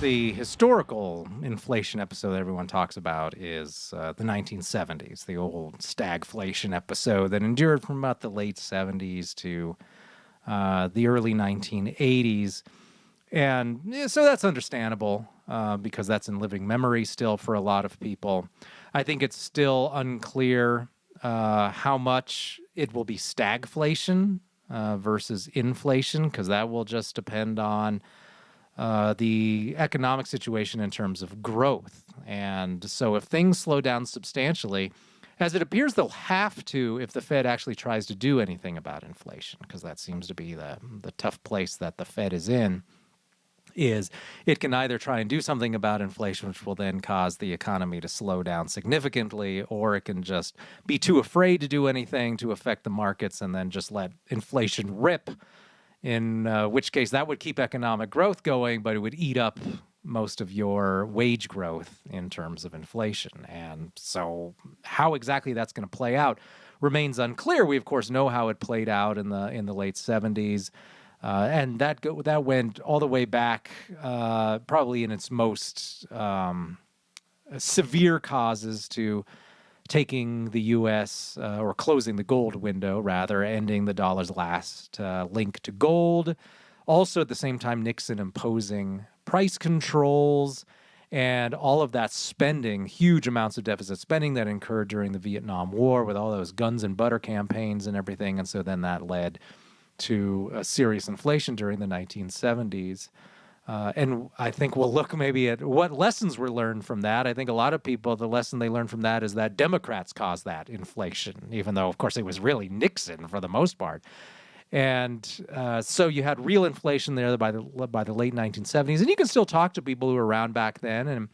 the historical inflation episode that everyone talks about is the 1970s, the old stagflation episode that endured from about the late 70s to the early 1980s. And so that's understandable because that's in living memory still for a lot of people. I think it's still unclear how much it will be stagflation versus inflation, because that will just depend on the economic situation in terms of growth. And so if things slow down substantially, as it appears they'll have to if the Fed actually tries to do anything about inflation, because that seems to be the tough place that the Fed is in, is it can either try and do something about inflation, which will then cause the economy to slow down significantly, or it can just be too afraid to do anything to affect the markets and then just let inflation rip, in which case that would keep economic growth going, but it would eat up most of your wage growth in terms of inflation. And so how exactly that's going to play out remains unclear. We, of course, know how it played out in the late 70s. And that went all the way back, probably in its most severe causes, to taking the U.S. Or closing the gold window, rather, ending the dollar's last link to gold. Also, at the same time, Nixon imposing price controls and all of that spending, huge amounts of deficit spending that incurred during the Vietnam War with all those guns and butter campaigns and everything. And so then that led to a serious inflation during the 1970s. And I think we'll look maybe at what lessons were learned from that. I think a lot of people, the lesson they learned from that is that Democrats caused that inflation, even though, of course, it was really Nixon for the most part. And so you had real inflation there by the late 1970s. And you can still talk to people who were around back then, and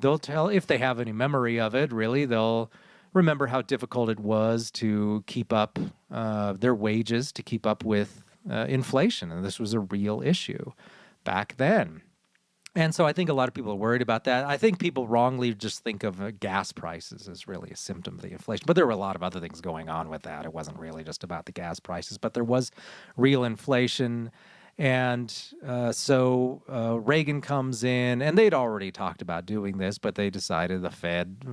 they'll tell, if they have any memory of it, really, they'll remember how difficult it was to keep up their wages, to keep up with inflation. And this was a real issue back then. And so I think a lot of people are worried about that. I think people wrongly just think of gas prices as really a symptom of the inflation. But there were a lot of other things going on with that. It wasn't really just about the gas prices, but there was real inflation. And so Reagan comes in, and they'd already talked about doing this, but they decided, the Fed,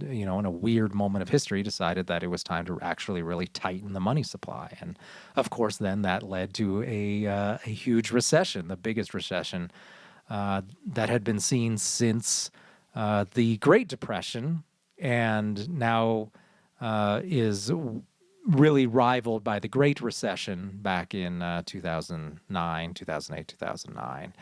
in a weird moment of history, decided that it was time to actually really tighten the money supply. And of course, then that led to a huge recession, the biggest recession that had been seen since the Great Depression, and now is really rivaled by the Great Recession back in 2008, 2009.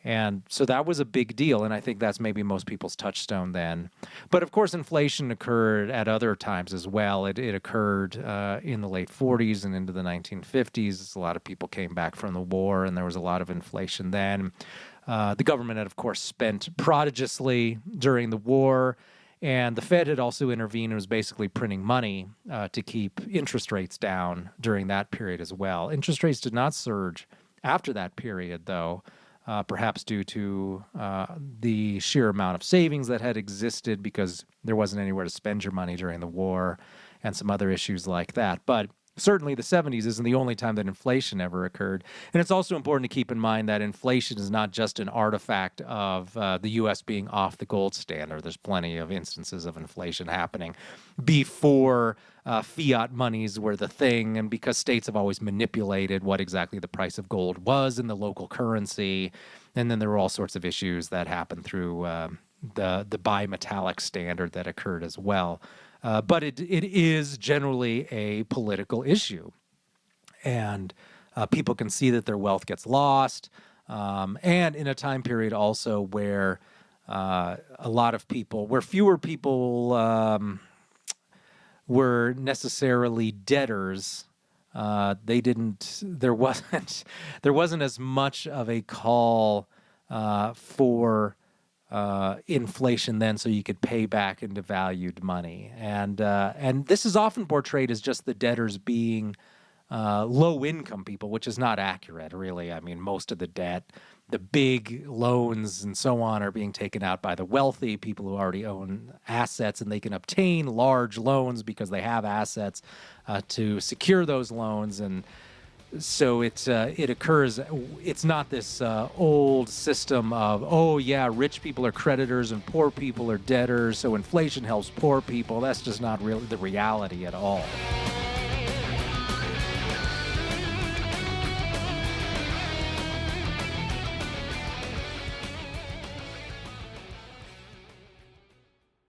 And so that was a big deal, and I think that's maybe most people's touchstone then. But of course, inflation occurred at other times as well. It occurred in the late 40s and into the 1950s. A lot of people came back from the war, and there was a lot of inflation then. The government had, of course, spent prodigiously during the war, and the Fed had also intervened and was basically printing money to keep interest rates down during that period as well. Interest rates did not surge after that period, though, perhaps due to the sheer amount of savings that had existed because there wasn't anywhere to spend your money during the war and some other issues like that. But certainly the 70s isn't the only time that inflation ever occurred. And it's also important to keep in mind that inflation is not just an artifact of the U.S. being off the gold standard. There's plenty of instances of inflation happening before fiat monies were the thing, and because states have always manipulated what exactly the price of gold was in the local currency. And then there were all sorts of issues that happened through the bimetallic standard that occurred as well. But it is generally a political issue, and people can see that their wealth gets lost, and in a time period also where where fewer people were necessarily debtors. There wasn't as much of a call for inflation then, so you could pay back into valued money, and this is often portrayed as just the debtors being low-income people, which is not accurate, really. I mean, most of the debt, the big loans and so on, are being taken out by the wealthy, people who already own assets, and they can obtain large loans because they have assets to secure those loans. And So it occurs. It's not this old system of, oh yeah, rich people are creditors and poor people are debtors, so inflation helps poor people. That's just not really the reality at all.